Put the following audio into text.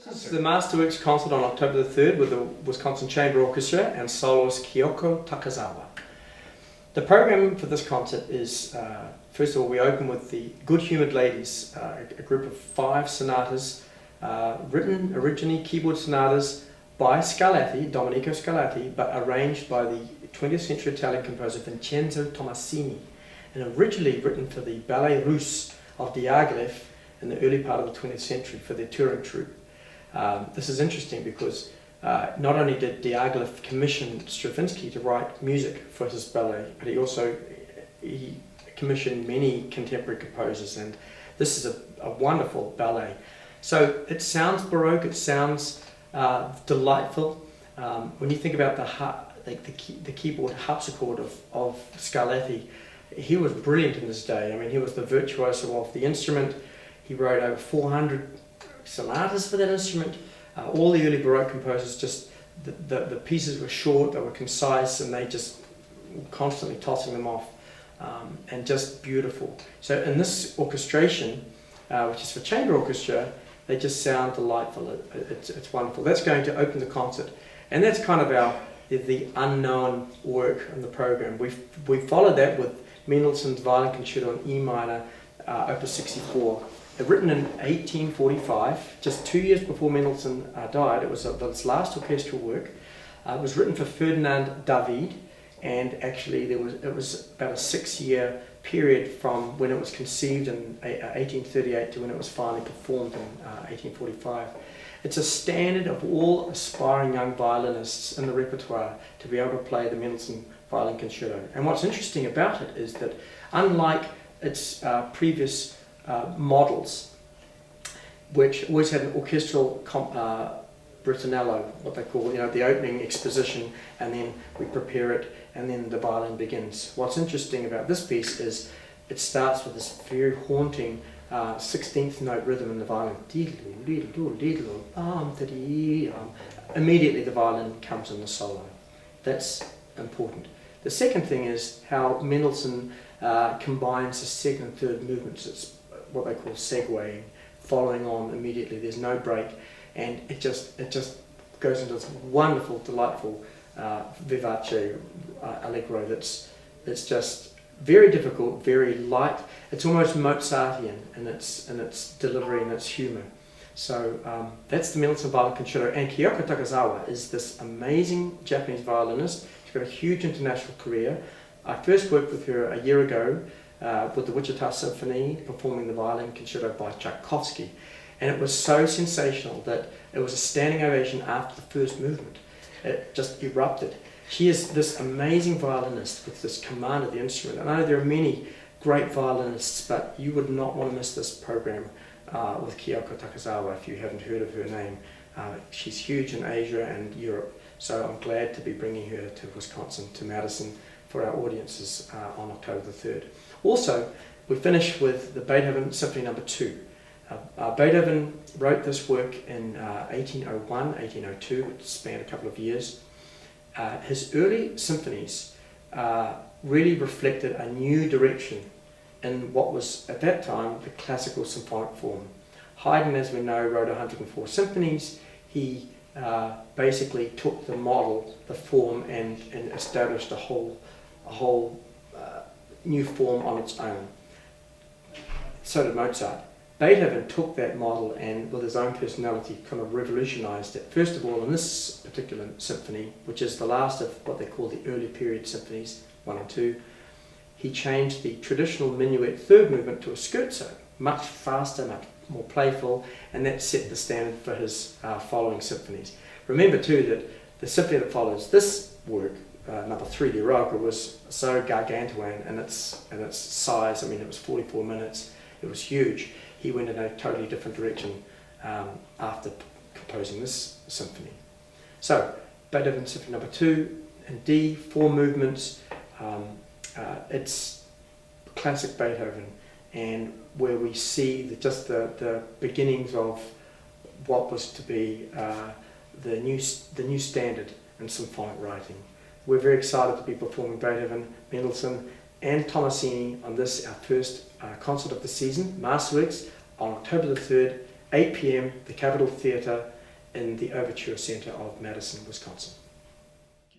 This is the Masterworks concert on October the 3rd with the Wisconsin Chamber Orchestra and soloist Kyoko Takazawa. The program for this concert is, first of all, we open with the Good Humoured Ladies, a group of 5 sonatas, written originally keyboard sonatas by Scarlatti, Domenico Scarlatti, but arranged by the 20th century Italian composer Vincenzo Tommasini, and originally written for the Ballet Russe of Diaghilev in the early part of the 20th century for their touring troupe. This is interesting because not only did Diaghilev commission Stravinsky to write music for his ballet, but he commissioned many contemporary composers, and this is a wonderful ballet. So it sounds Baroque, it sounds delightful. When you think about the keyboard harpsichord of Scarlatti, he was brilliant in his day. I mean, he was the virtuoso of the instrument. He wrote over 400 sonatas for that instrument. All the early Baroque composers, just the pieces were short, they were concise, and they just were constantly tossing them off, and just beautiful. So in this orchestration, which is for chamber orchestra, they just sound delightful. It's wonderful. That's going to open the concert, and that's kind of the unknown work in the program. We followed that with Mendelssohn's Violin Concerto in E minor, Opus 64. Written in 1845, just 2 years before Mendelssohn died. It was his last orchestral work. It was written for Ferdinand David, and actually it was about a 6-year period from when it was conceived in 1838 to when it was finally performed in 1845. It's a standard of all aspiring young violinists in the repertoire to be able to play the Mendelssohn Violin Concerto. And what's interesting about it is that, unlike its previous models, which always had an orchestral ritornello, what they call, the opening exposition, and then we prepare it, and then the violin begins. What's interesting about this piece is it starts with this very haunting 16th note rhythm in the violin. Immediately the violin comes in the solo. That's important. The second thing is how Mendelssohn combines the second and third movements. It's what they call segueing, following on immediately. There's no break, and it just goes into this wonderful, delightful vivace allegro that's just very difficult, very light. It's almost Mozartian in its delivery and its humour. So that's the Mendelssohn Violin Concerto. And Kyoko Takazawa is this amazing Japanese violinist. She's got a huge international career. I first worked with her a year ago with the Wichita Symphony, performing the Violin Concerto by Tchaikovsky. And it was so sensational that it was a standing ovation after the first movement. It just erupted. She is this amazing violinist with this command of the instrument. I know there are many great violinists, but you would not want to miss this program with Kyoko Takazawa if you haven't heard of her name. She's huge in Asia and Europe, so I'm glad to be bringing her to Wisconsin, to Madison, for our audiences on October the 3rd. Also, we finish with the Beethoven Symphony No. 2. Beethoven wrote this work in 1801, 1802, it spanned a couple of years. His early symphonies really reflected a new direction in what was at that time the classical symphonic form. Haydn, as we know, wrote 104 symphonies. He basically took the model, the form, and established a whole new form on its own. So did Mozart. Beethoven took that model and, with his own personality, kind of revolutionized it. First of all, in this particular symphony, which is the last of what they call the early period symphonies, 1 and 2, he changed the traditional minuet third movement to a scherzo, much faster, much more playful, and that set the standard for his following symphonies. Remember too that the symphony that follows this work, No. 3, the Eroica, was so gargantuan in its size. I mean, it was 44 minutes, it was huge. He went in a totally different direction after composing this symphony. So, Beethoven Symphony No. 2 in D, 4 movements. It's classic Beethoven, and where we see the beginnings of what was to be the new standard in symphonic writing. We're very excited to be performing Beethoven, Mendelssohn, and Tommasini on this, our first concert of the season, Masterworks, on October the 3rd 8 p.m., the Capitol Theatre in the Overture Center of Madison, Wisconsin.